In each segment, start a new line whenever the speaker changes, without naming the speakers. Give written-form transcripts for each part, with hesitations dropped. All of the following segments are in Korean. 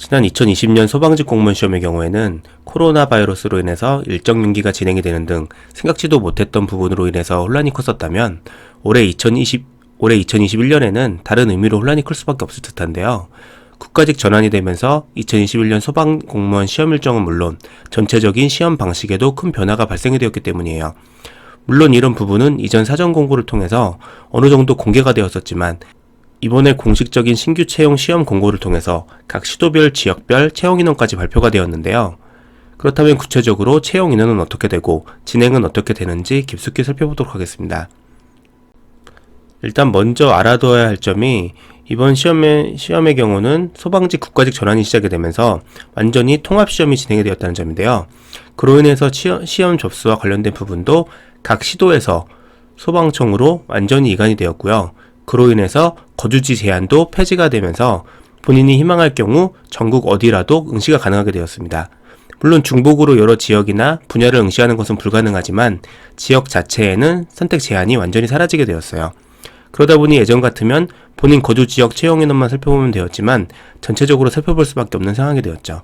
지난 2020년 소방직 공무원 시험의 경우에는 코로나 바이러스로 인해서 일정 연기가 진행이 되는 등 생각지도 못했던 부분으로 인해서 혼란이 컸었다면 올해 2021년에는 다른 의미로 혼란이 클 수밖에 없을 듯한데요. 국가직 전환이 되면서 2021년 소방공무원 시험 일정은 물론 전체적인 시험 방식에도 큰 변화가 발생이 되었기 때문이에요. 물론 이런 부분은 이전 사전 공고를 통해서 어느 정도 공개가 되었었지만 이번에 공식적인 신규 채용 시험 공고를 통해서 각 시도별, 지역별 채용 인원까지 발표가 되었는데요. 그렇다면 구체적으로 채용 인원은 어떻게 되고 진행은 어떻게 되는지 깊숙이 살펴보도록 하겠습니다. 일단 먼저 알아둬야 할 점이 이번 시험의 경우는 소방직 국가직 전환이 시작이 되면서 완전히 통합시험이 진행이 되었다는 점인데요. 그로 인해서 시험 접수와 관련된 부분도 각 시도에서 소방청으로 완전히 이관이 되었고요. 그로 인해서 거주지 제한도 폐지가 되면서 본인이 희망할 경우 전국 어디라도 응시가 가능하게 되었습니다. 물론 중복으로 여러 지역이나 분야를 응시하는 것은 불가능하지만 지역 자체에는 선택 제한이 완전히 사라지게 되었어요. 그러다 보니 예전 같으면 본인 거주 지역 채용 인원만 살펴보면 되었지만 전체적으로 살펴볼 수밖에 없는 상황이 되었죠.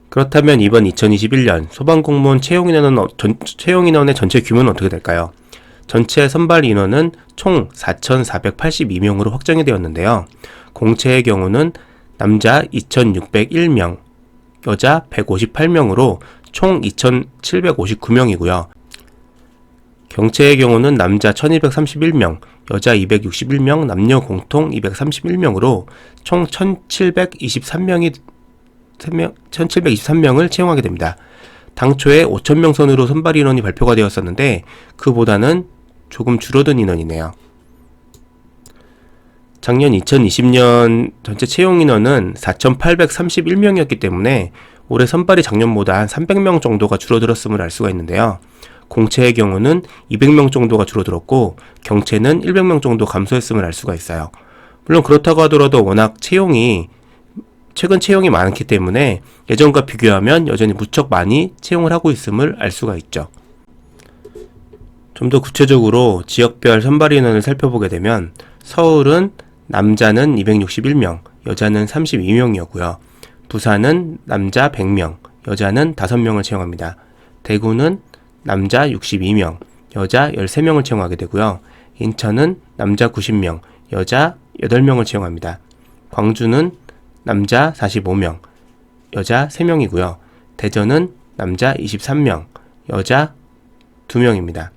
그렇다면 이번 2021년 소방공무원 채용 인원의 전체 규모는 어떻게 될까요? 전체 선발 인원은 총 4,482명으로 확정이 되었는데요. 공채의 경우는 남자 2,601명, 여자 158명으로 총 2,759명이고요. 경채의 경우는 남자 1,231명, 여자 261명, 남녀 공통 231명으로 총 1,723명을 채용하게 됩니다. 당초에 5,000명 선으로 선발 인원이 발표가 되었었는데 그보다는 조금 줄어든 인원이네요. 작년 2020년 전체 채용 인원은 4,831명이었기 때문에 올해 선발이 작년보다 한 300명 정도가 줄어들었음을 알 수가 있는데요. 공채의 경우는 200명 정도가 줄어들었고 경채는 100명 정도 감소했음을 알 수가 있어요. 물론 그렇다고 하더라도 워낙 최근 채용이 많기 때문에 예전과 비교하면 여전히 무척 많이 채용을 하고 있음을 알 수가 있죠. 좀 더 구체적으로 지역별 선발 인원을 살펴보게 되면 서울은 남자는 261명, 여자는 32명이었고요. 부산은 남자 100명, 여자는 5명을 채용합니다. 대구는 남자 62명, 여자 13명을 채용하게 되고요. 인천은 남자 90명, 여자 8명을 채용합니다. 광주는 남자 45명, 여자 3명이고요. 대전은 남자 23명, 여자 2명입니다.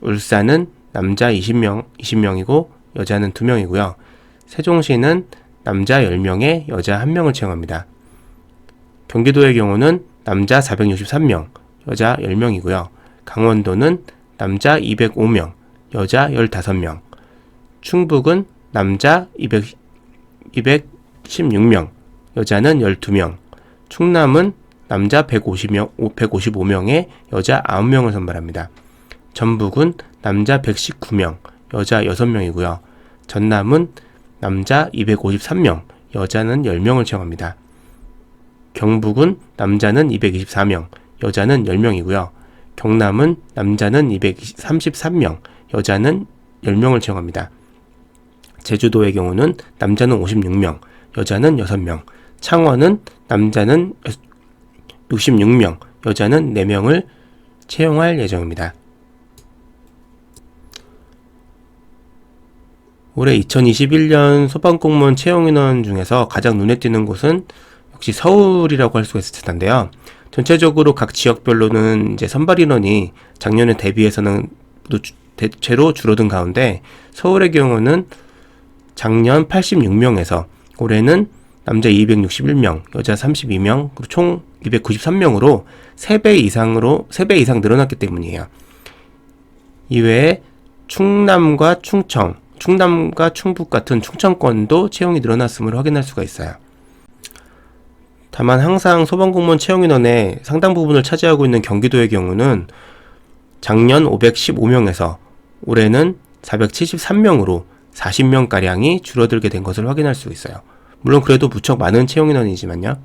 울산은 남자 20명이고 여자는 2명이고요. 세종시는 남자 10명에 여자 1명을 채용합니다. 경기도의 경우는 남자 463명, 여자 10명이고요. 강원도는 남자 205명, 여자 15명. 충북은 남자 216명, 여자는 12명. 충남은 남자 155명에 여자 9명을 선발합니다. 전북은 남자 119명, 여자 6명이고요. 전남은 남자 253명, 여자는 10명을 채용합니다. 경북은 남자는 224명, 여자는 10명이고요. 경남은 남자는 233명, 여자는 10명을 채용합니다. 제주도의 경우는 남자는 56명, 여자는 6명. 창원은 남자는 66명, 여자는 4명을 채용할 예정입니다. 올해 2021년 소방공무원 채용인원 중에서 가장 눈에 띄는 곳은 역시 서울이라고 할 수가 있을 텐데요. 전체적으로 각 지역별로는 이제 선발 인원이 작년에 대비해서는 대체로 줄어든 가운데 서울의 경우는 작년 86명에서 올해는 남자 261명, 여자 32명, 그리고 총 293명으로 3배 이상 늘어났기 때문이에요. 이외에 충남과 충북 같은 충청권도 채용이 늘어났음을 확인할 수가 있어요. 다만 항상 소방공무원 채용인원의 상당 부분을 차지하고 있는 경기도의 경우는 작년 515명에서 올해는 473명으로 40명가량이 줄어들게 된 것을 확인할 수 있어요. 물론 그래도 무척 많은 채용인원이지만요.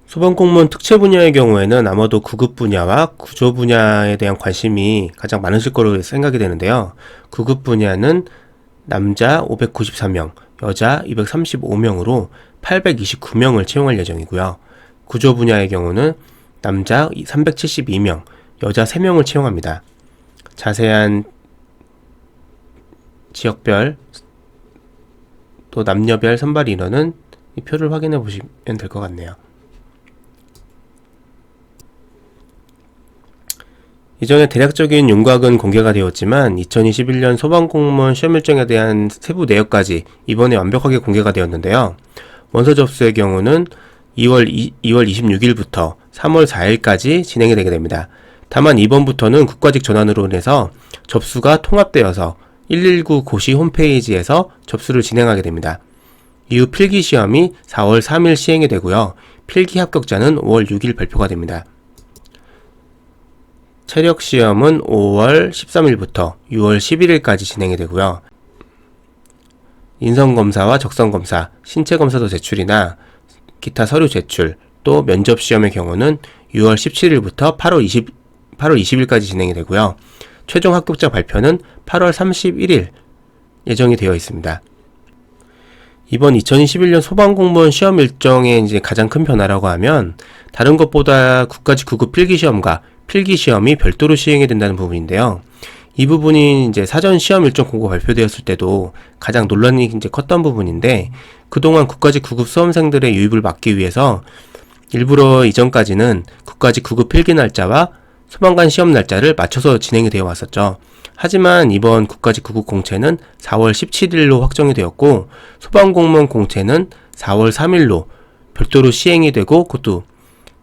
소방공무원 특채 분야의 경우에는 아마도 구급 분야와 구조 분야에 대한 관심이 가장 많으실 거로 생각이 되는데요. 구급 분야는 남자 594명, 여자 235명으로 829명을 채용할 예정이고요. 구조 분야의 경우는 남자 372명, 여자 3명을 채용합니다. 자세한 지역별 또 남녀별 선발 인원은 이 표를 확인해 보시면 될 것 같네요. 이전에 대략적인 윤곽은 공개가 되었지만 2021년 소방공무원 시험 일정에 대한 세부 내역까지 이번에 완벽하게 공개가 되었는데요. 원서 접수의 경우는 2월 26일부터 3월 4일까지 진행이 되게 됩니다. 다만 이번부터는 국가직 전환으로 인해서 접수가 통합되어서 119 고시 홈페이지에서 접수를 진행하게 됩니다. 이후 필기시험이 4월 3일 시행이 되고요. 필기 합격자는 5월 6일 발표가 됩니다. 체력시험은 5월 13일부터 6월 11일까지 진행이 되고요. 인성검사와 적성검사, 신체검사도 제출이나 기타 서류 제출, 또 면접시험의 경우는 6월 17일부터 8월 20일까지 진행이 되고요. 최종 합격자 발표는 8월 31일 예정이 되어 있습니다. 이번 2021년 소방공무원 시험 일정의 이제 가장 큰 변화라고 하면 다른 것보다 국가직 9급 필기시험과 필기시험이 별도로 시행이 된다는 부분인데요. 이 부분이 이제 사전 시험 일정 공고 발표되었을 때도 가장 논란이 이제 컸던 부분인데 그동안 국가직 9급 수험생들의 유입을 막기 위해서 일부러 이전까지는 국가직 9급 필기 날짜와 소방관 시험 날짜를 맞춰서 진행이 되어 왔었죠. 하지만 이번 국가직 9급 공채는 4월 17일로 확정이 되었고 소방공무원 공채는 4월 3일로 별도로 시행이 되고 그것도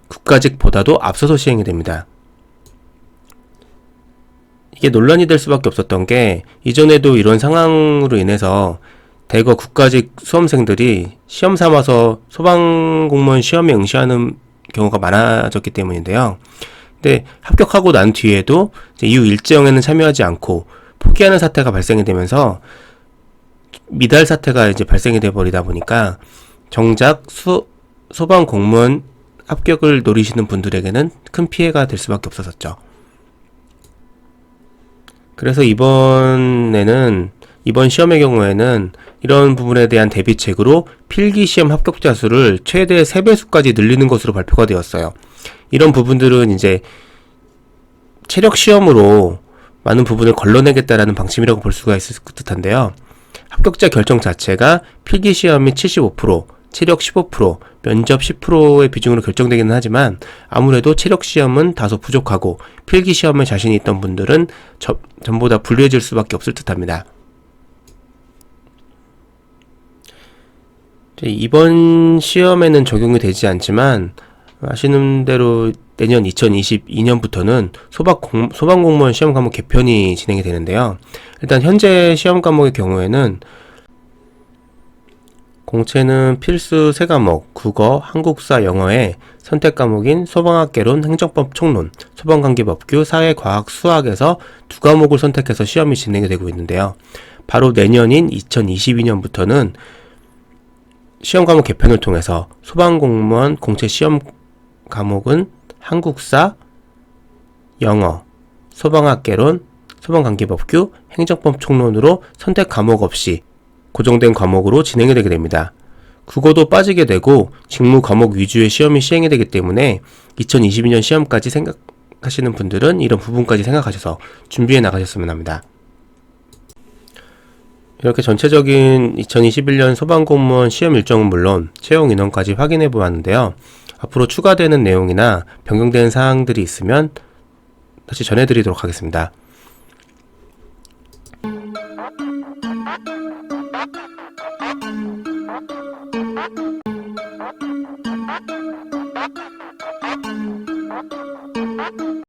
국가직보다도 앞서서 시행이 됩니다. 이게 논란이 될 수밖에 없었던 게 이전에도 이런 상황으로 인해서 대거 국가직 수험생들이 시험 삼아서 소방공무원 시험에 응시하는 경우가 많아졌기 때문인데요. 근데 합격하고 난 뒤에도 이후 일정에는 참여하지 않고 포기하는 사태가 발생이 되면서 미달 사태가 이제 발생이 돼 버리다 보니까 정작 소방 공무원 합격을 노리시는 분들에게는 큰 피해가 될 수밖에 없었었죠. 그래서 이번 시험의 경우에는 이런 부분에 대한 대비책으로 필기시험 합격자 수를 최대 3배수까지 늘리는 것으로 발표가 되었어요. 이런 부분들은 이제 체력 시험으로 많은 부분을 걸러내겠다라는 방침이라고 볼 수가 있을 듯한데요. 합격자 결정 자체가 필기시험이 75%, 체력 15%, 면접 10%의 비중으로 결정되기는 하지만 아무래도 체력 시험은 다소 부족하고 필기시험에 자신이 있던 분들은 전보다 불리해질 수밖에 없을 듯합니다. 이번 시험에는 적용이 되지 않지만 아시는 대로 내년 2022년부터는 소방공무원 시험 과목 개편이 진행이 되는데요. 일단 현재 시험 과목의 경우에는 공채는 필수 3과목, 국어, 한국사, 영어에 선택 과목인 소방학개론, 행정법 총론, 소방관계법규, 사회과학, 수학에서 2과목을 선택해서 시험이 진행이 되고 있는데요. 바로 내년인 2022년부터는 시험 과목 개편을 통해서 소방공무원 공채 시험 과목은 한국사, 영어, 소방학개론, 소방관계법규, 행정법 총론으로 선택 과목 없이 고정된 과목으로 진행이 되게 됩니다. 국어도 빠지게 되고 직무 과목 위주의 시험이 시행이 되기 때문에 2022년 시험까지 생각하시는 분들은 이런 부분까지 생각하셔서 준비해 나가셨으면 합니다. 이렇게 전체적인 2021년 소방공무원 시험 일정은 물론 채용 인원까지 확인해 보았는데요. 앞으로 추가되는 내용이나 변경된 사항들이 있으면 다시 전해드리도록 하겠습니다.